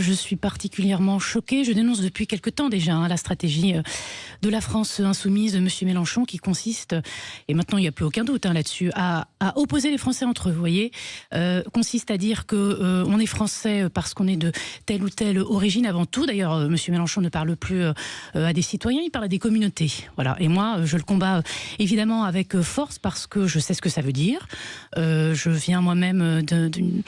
Je suis particulièrement choquée. Je dénonce depuis quelque temps déjà la stratégie de la France insoumise de M. Mélenchon qui consiste, et maintenant il n'y a plus aucun doute là-dessus, à opposer les Français entre eux, vous voyez, consiste à dire qu'on est Français parce qu'on est de telle ou telle origine avant tout. D'ailleurs, M. Mélenchon ne parle plus à des citoyens, il parle à des communautés. Voilà. Et moi, je le combats évidemment avec force parce que je sais ce que ça veut dire. Je viens moi-même d'une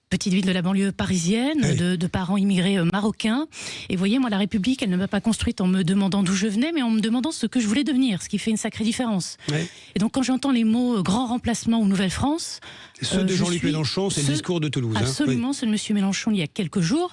petite ville de la banlieue parisienne, oui, de parents immigrés marocains. Et vous voyez, moi, la République, elle ne m'a pas construite en me demandant d'où je venais, mais en me demandant ce que je voulais devenir, ce qui fait une sacrée différence. Oui. Et donc, quand j'entends les mots grand remplacement ou Nouvelle-France... Ceux de Jean-Luc Mélenchon, c'est le discours de Toulouse. Absolument, oui. Ceux de M. Mélenchon, il y a quelques jours,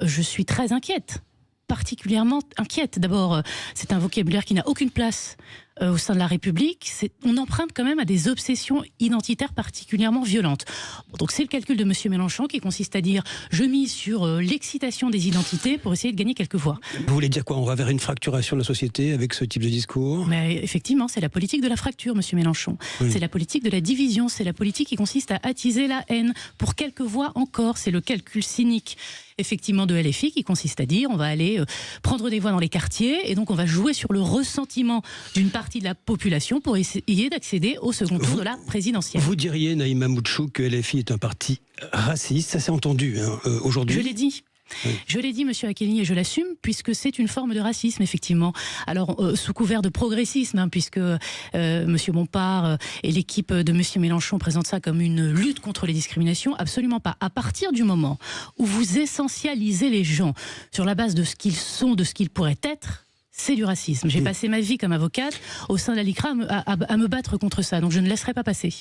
je suis très inquiète. Particulièrement inquiète. D'abord, c'est un vocabulaire qui n'a aucune place au sein de la République. On emprunte quand même à des obsessions identitaires particulièrement violentes. Bon, donc c'est le calcul de M. Mélenchon qui consiste à dire « je mise sur l'excitation des identités pour essayer de gagner quelques voix ». Vous voulez dire quoi? On va vers une fracturation de la société avec ce type de discours? Mais effectivement, c'est la politique de la fracture, M. Mélenchon. Oui. C'est la politique de la division, c'est la politique qui consiste à attiser la haine pour quelques voix encore. C'est le calcul cynique effectivement de LFI qui consiste à dire on va aller prendre des voix dans les quartiers et donc on va jouer sur le ressentiment d'une partie de la population pour essayer d'accéder au second tour de la présidentielle. Vous diriez, Naïma Moutchou, que LFI est un parti raciste, ça s'est entendu aujourd'hui? Je l'ai dit. Oui. Je l'ai dit, monsieur Aquilini, et je l'assume, puisque c'est une forme de racisme, effectivement. Alors, sous couvert de progressisme, puisque monsieur Bompard et l'équipe de monsieur Mélenchon présentent ça comme une lutte contre les discriminations, absolument pas. À partir du moment où vous essentialisez les gens sur la base de ce qu'ils sont, de ce qu'ils pourraient être, c'est du racisme. J'ai passé ma vie comme avocate au sein de la LICRA à me battre contre ça, donc je ne laisserai pas passer.